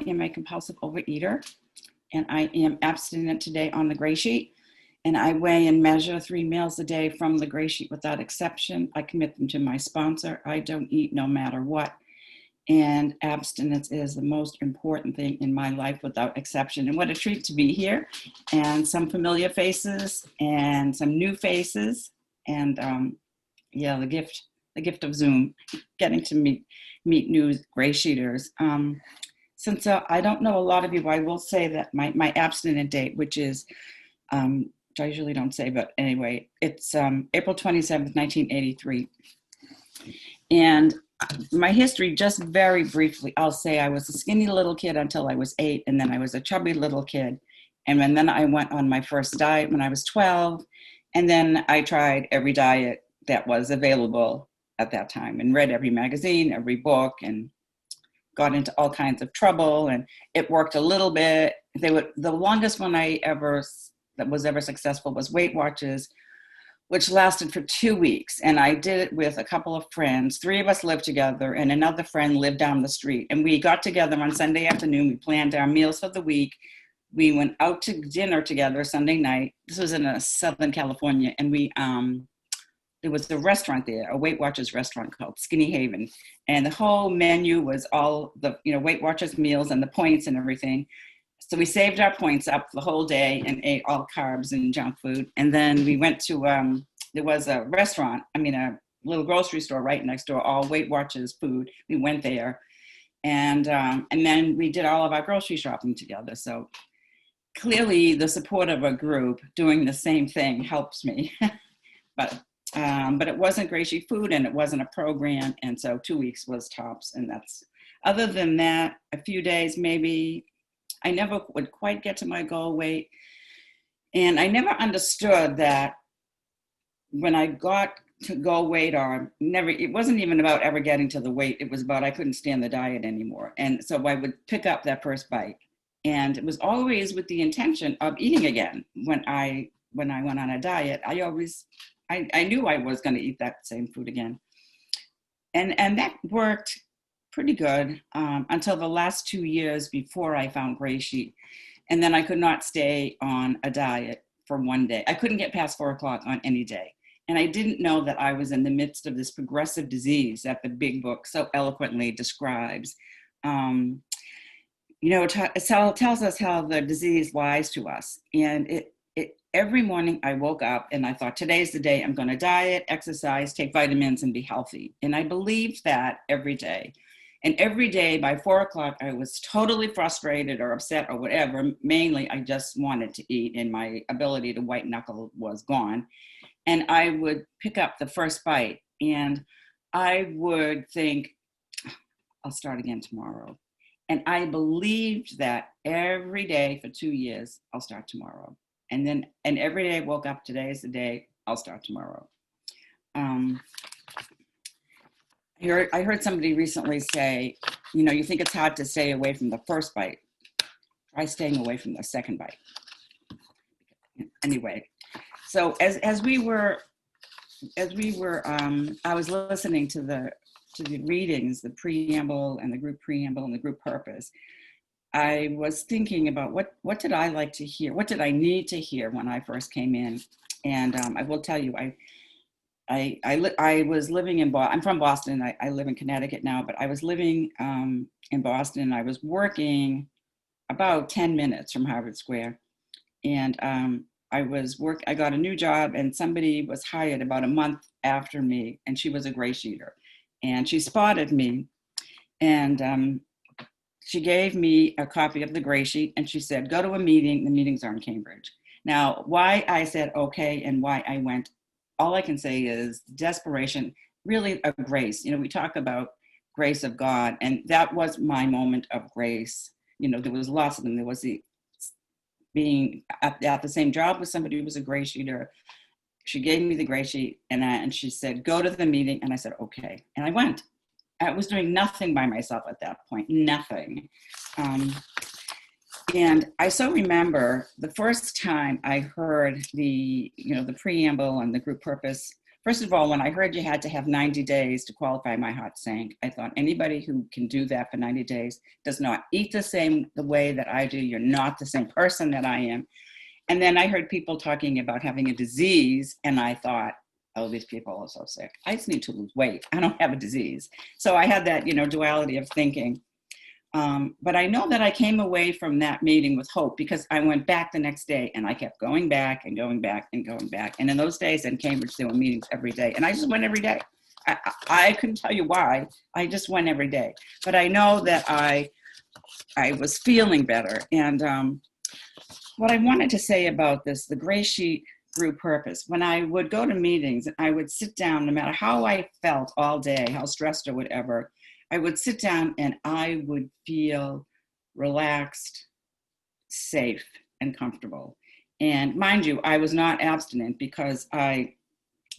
am a compulsive overeater, and I am abstinent today on the Gray Sheet. And I weigh and measure 3 meals a day from the Gray Sheet without exception. I commit them to my sponsor. I don't eat no matter what. And abstinence is the most important thing in my life without exception. And what a treat to be here. And some familiar faces and some new faces. And the gift of Zoom, getting to meet new GreySheeters. Since I don't know a lot of you, I will say that my abstinent date, which is, which I usually don't say, but anyway, it's April 27th, 1983. And my history, just very briefly, I'll say I was a skinny little kid until I was 8, and then I was a chubby little kid. And then I went on my first diet when I was 12, and then I tried every diet that was available at that time and read every magazine, every book, and got into all kinds of trouble. And it worked a little bit. The longest one that was ever successful was Weight Watchers, which lasted for 2 weeks. And I did it with a couple of friends. 3 of us lived together, and another friend lived down the street. And we got together on Sunday afternoon. We planned our meals for the week. We went out to dinner together Sunday night. This was in Southern California. And there was a restaurant there, a Weight Watchers restaurant called Skinny Haven. And the whole menu was all the Weight Watchers meals and the points and everything. So we saved our points up the whole day and ate all carbs and junk food. And then we went to, there was a restaurant, a little grocery store right next door, all Weight Watchers food. We went there. And then we did all of our grocery shopping together. So clearly the support of a group doing the same thing helps me. But it wasn't Gray Sheet food, and it wasn't a program. And so 2 weeks was tops. And other than that, a few days maybe. I never would quite get to my goal weight. And I never understood that when I got to goal weight, it wasn't even about ever getting to the weight. It was about I couldn't stand the diet anymore. And so I would pick up that first bite. And it was always with the intention of eating again. When I went on a diet, I knew I was going to eat that same food again. And that worked pretty good until the last 2 years before I found Gray Sheet. And then I could not stay on a diet for one day. I couldn't get past 4 o'clock on any day. And I didn't know that I was in the midst of this progressive disease that the big book so eloquently describes. It tells us how the disease lies to us. And every morning I woke up and I thought, today's the day I'm going to diet, exercise, take vitamins, and be healthy. And I believed that every day. And every day by 4 o'clock, I was totally frustrated or upset or whatever. Mainly, I just wanted to eat, and my ability to white knuckle was gone. And I would pick up the first bite, and I would think, I'll start again tomorrow. And I believed that every day for 2 years, I'll start tomorrow. And every day I woke up, today is the day, I'll start tomorrow. I heard somebody recently say, you think it's hard to stay away from the first bite. Try staying away from the second bite. Anyway, so as we were, I was listening to the readings, the preamble and the group preamble and the group purpose. I was thinking about what did I like to hear? What did I need to hear when I first came in? And I will tell you, I was living in Boston. I'm from Boston. I live in Connecticut now, but I was living in Boston, and I was working about 10 minutes from Harvard Square. And I got a new job, and somebody was hired about a month after me, and she was a GreySheeter. And she spotted me, and she gave me a copy of the Gray Sheet, and she said, go to a meeting. The meetings are in Cambridge. Now, why I said okay and why I went, all I can say is desperation, really a grace. We talk about grace of God, and that was my moment of grace. There was lots of them. There was being at the same job with somebody who was a GreySheeter. She gave me the Gray Sheet, and she said, go to the meeting. And I said, okay. And I went. I was doing nothing by myself at that point, nothing. And I so remember the first time I heard the preamble and the group purpose First of all, when I heard you had to have 90 days to qualify, my heart sank. I thought anybody who can do that for 90 days does not eat the way that I do. You're not the same person that I am. And then I heard people talking about having a disease, and I thought, oh, these people are so sick. I just need to lose weight. I don't have a disease. So I had that, duality of thinking. But I know that I came away from that meeting with hope, because I went back the next day and I kept going back and going back and going back. And in those days in Cambridge, there were meetings every day, and I just went every day. I couldn't tell you why. I just went every day. But I know that I was feeling better. And what I wanted to say about this, the Gray Sheet group purpose, when I would go to meetings, I would sit down, no matter how I felt all day, how stressed or whatever, I would sit down and I would feel relaxed, safe, and comfortable. And mind you, I was not abstinent, because it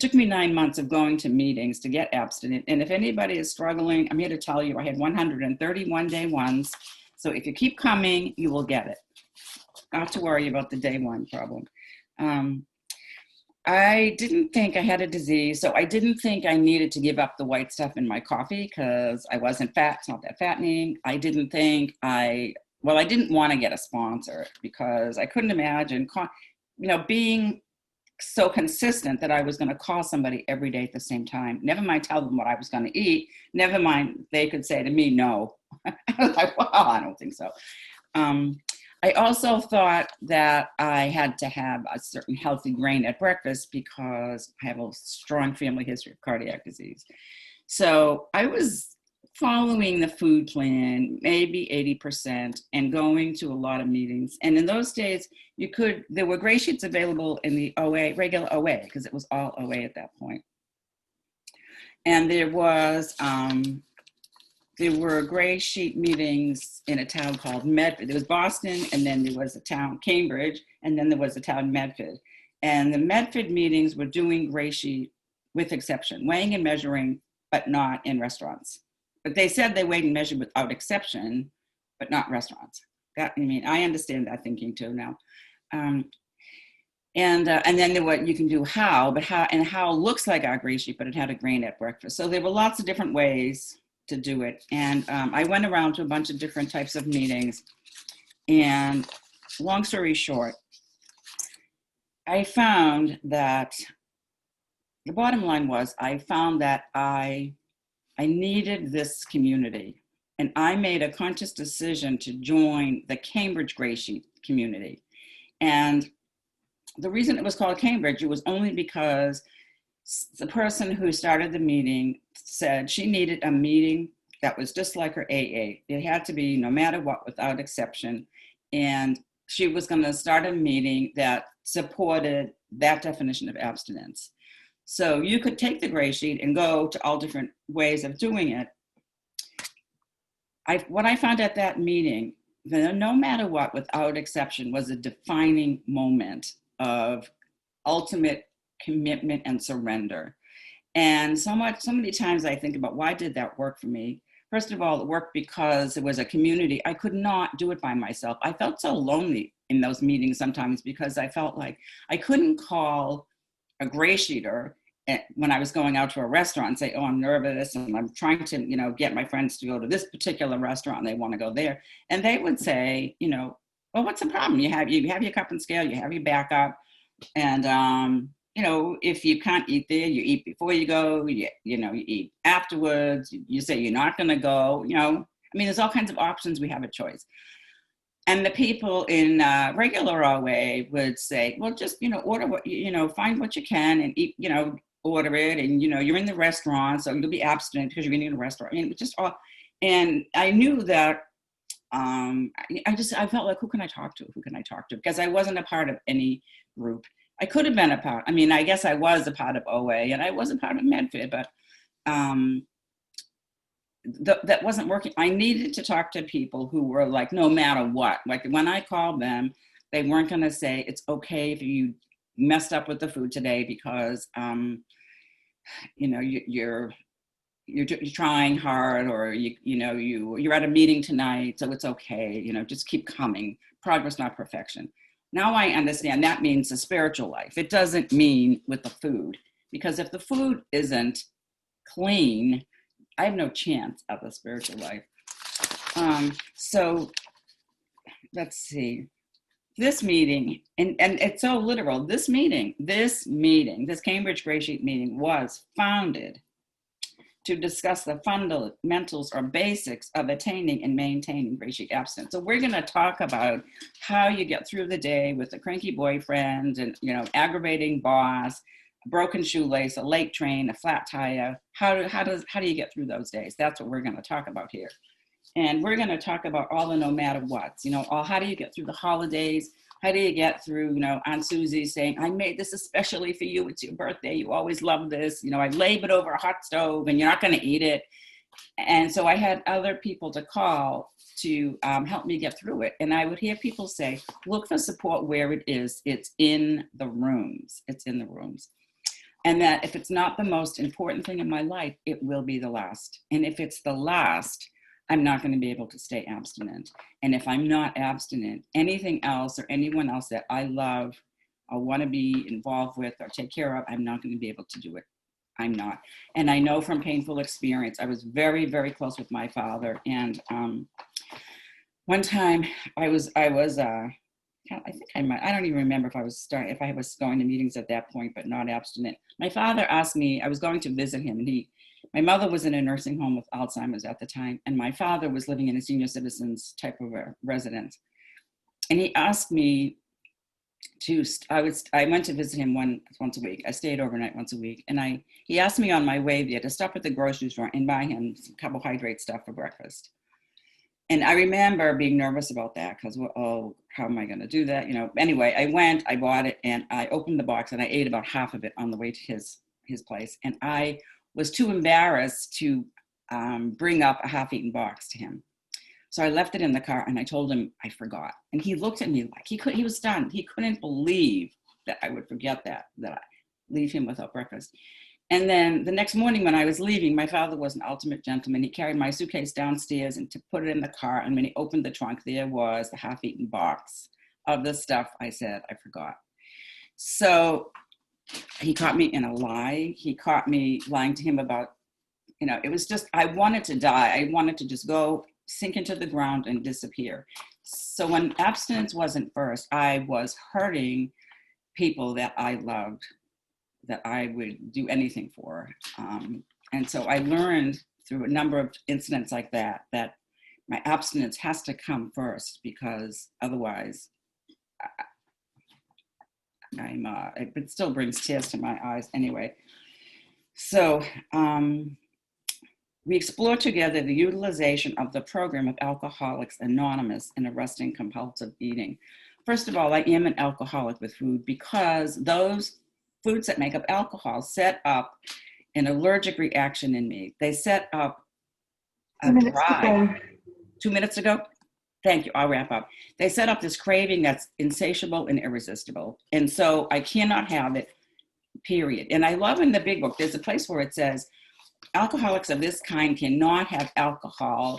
took me 9 months of going to meetings to get abstinent. And if anybody is struggling, I'm here to tell you, I had 131 day ones. So if you keep coming, you will get it. Not to worry about the day one problem. I didn't think I had a disease, so I didn't think I needed to give up the white stuff in my coffee, because I wasn't fat. It's not that fattening. I didn't think I didn't want to get a sponsor, because I couldn't imagine, being so consistent that I was going to call somebody every day at the same time. Never mind tell them what I was going to eat. Never mind they could say to me, no. I was like, well, I don't think so. I also thought that I had to have a certain healthy grain at breakfast, because I have a strong family history of cardiac disease. So I was following the food plan, maybe 80%, and going to a lot of meetings. And in those days, there were gray sheets available in the OA, regular OA, because it was all OA at that point. And there were gray sheet meetings in a town called Medford. There was Boston, and then there was a town, Cambridge, and then there was a town, Medford. And the Medford meetings were doing gray sheet with exception, weighing and measuring, but not in restaurants. But they said they weighed and measured without exception, but not restaurants. I understand that thinking too now. And then you can do how looks like our gray sheet, but it had a grain at breakfast. So there were lots of different ways to do it. And I went around to a bunch of different types of meetings. And long story short, I found that the bottom line was, I found that I needed this community. And I made a conscious decision to join the Cambridge Gray Sheet community. And the reason it was called Cambridge, it was only because the person who started the meeting said she needed a meeting that was just like her AA. It had to be no matter what, without exception. And she was going to start a meeting that supported that definition of abstinence. So you could take the gray sheet and go to all different ways of doing it. What I found at that meeting, no matter what, without exception, was a defining moment of ultimate commitment and surrender. And so many times I think about, why did that work for me? First of all, it worked because it was a community. I could not do it by myself. I felt so lonely in those meetings sometimes, because I felt like I couldn't call a gray sheeter when I was going out to a restaurant and say, oh, I'm nervous and I'm trying to, get my friends to go to this particular restaurant and they want to go there. And they would say, well, what's the problem? You have your cup and scale, you have your backup. And, if you can't eat there, you eat before you go, you eat afterwards, you say you're not going to go, there's all kinds of options. We have a choice. And the people in regular OA would say, well, just, order what, find what you can and eat, order it. And, you're in the restaurant, so you'll be abstinent because you're eating in a restaurant. And I knew that I felt like, who can I talk to? Because I wasn't a part of any group. I could have been a part. I guess I was a part of OA and I was a part of Medford, but that wasn't working. I needed to talk to people who were like, no matter what, like when I called them, they weren't going to say, it's okay if you messed up with the food today because, you're trying hard, or you're at a meeting tonight, so it's okay. Just keep coming. Progress, not perfection. Now I understand that means the spiritual life. It doesn't mean with the food, because if the food isn't clean, I have no chance of a spiritual life. So let's see. This meeting, and it's so literal, this Cambridge Gray Sheet meeting was founded to discuss the fundamentals or basics of attaining and maintaining gray sheet abstinence. So we're going to talk about how you get through the day with a cranky boyfriend and, aggravating boss, a broken shoelace, a late train, a flat tire. How do you get through those days? That's what we're going to talk about here. And we're going to talk about all the no matter what's, how do you get through the holidays? How do you get through, Aunt Susie saying, I made this especially for you. It's your birthday. You always love this. I labored over a hot stove and you're not going to eat it. And so I had other people to call to help me get through it. And I would hear people say, look for support where it is. It's in the rooms. It's in the rooms. And that if it's not the most important thing in my life, it will be the last. And if it's the last, I'm not going to be able to stay abstinent. And if I'm not abstinent, anything else or anyone else that I love or want to be involved with or take care of, I'm not going to be able to do it. I'm not. And I know from painful experience, I was very, very close with my father. And one time I don't even remember if I was going to meetings at that point, but not abstinent. My father asked me, I was going to visit him, and my mother was in a nursing home with Alzheimer's at the time, and my father was living in a senior citizens type of a residence. And he asked me I went to visit him once a week. I stayed overnight once a week. And he asked me on my way there to stop at the grocery store and buy him some carbohydrate stuff for breakfast. And I remember being nervous about that because, how am I going to do that? Anyway, I went, I bought it, and I opened the box and I ate about half of it on the way to his place. And I was too embarrassed to bring up a half-eaten box to him. So I left it in the car and I told him I forgot. And he looked at me like he was stunned. He couldn't believe that I would forget that I leave him without breakfast. And then the next morning when I was leaving, my father was an ultimate gentleman. He carried my suitcase downstairs and to put it in the car. And when he opened the trunk, there was the half-eaten box of the stuff I said I forgot. So he caught me in a lie. He caught me lying to him about, it was just, I wanted to die. I wanted to just go sink into the ground and disappear. So when abstinence wasn't first, I was hurting people that I loved, that I would do anything for. And so I learned through a number of incidents like that my abstinence has to come first, because otherwise it still brings tears to my eyes anyway. So we explore together the utilization of the program of Alcoholics Anonymous in arresting compulsive eating. First of all, I am an alcoholic with food because those foods that make up alcohol set up an allergic reaction in me. They set up a drive. 2 minutes ago? Thank you, I'll wrap up. They set up this craving that's insatiable and irresistible. And so I cannot have it, period. And I love in the big book, there's a place where it says, alcoholics of this kind cannot have alcohol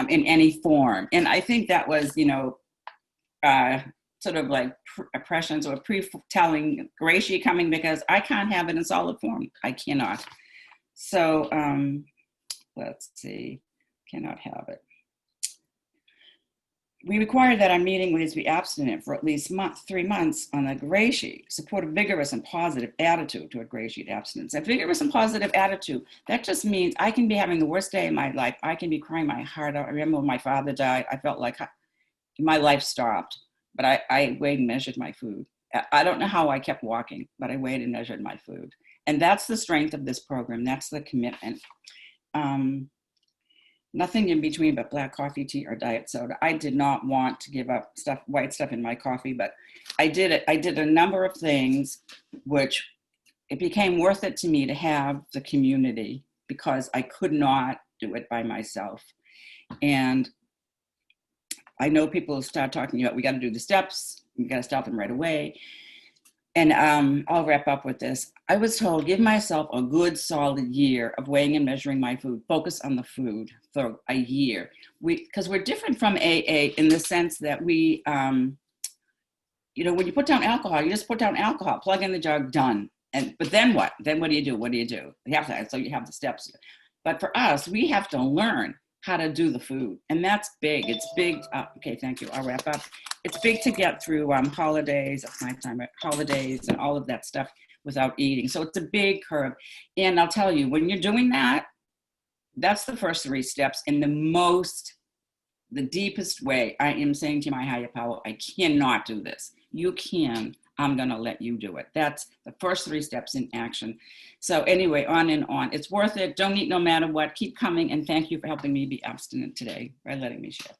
in any form. And I think that was, sort of like prescience or pre-telling Gray Sheet coming, because I can't have it in solid form. I cannot. So let's see, cannot have it. We require that our meeting leaders be abstinent for at least 3 months on a Gray Sheet. Support a vigorous and positive attitude to a Gray Sheet abstinence. A vigorous and positive attitude, that just means I can be having the worst day of my life. I can be crying my heart out. I remember when my father died, I felt like my life stopped, but I weighed and measured my food. I don't know how I kept walking, but I weighed and measured my food. And that's the strength of this program. That's the commitment. Nothing in between but black coffee, tea, or diet soda. I did not want to give up white stuff in my coffee, but I did it. I did a number of things, which it became worth it to me to have the community, because I could not do it by myself. And I know people start talking about, we got to do the steps, we got to stop them right away. And I'll wrap up with this. I was told, give myself a good solid year of weighing and measuring my food. Focus on the food for a year. Because we're different from AA in the sense that we, when you put down alcohol, you just put down alcohol, plug in the jug, done. But then what? Then what do you do? What do you do? You have to, so you have the steps. But for us, we have to learn how to do the food. And that's big. It's big. Okay, thank you. I'll wrap up. It's big to get through holidays, holidays and all of that stuff without eating. So it's a big curve. And I'll tell you, when you're doing that, that's the first 3 steps. In the deepest way, I am saying to my higher power, I cannot do this. You can. I'm going to let you do it. That's the first 3 steps in action. So anyway, on and on. It's worth it. Don't eat no matter what. Keep coming. And thank you for helping me be abstinent today by letting me share.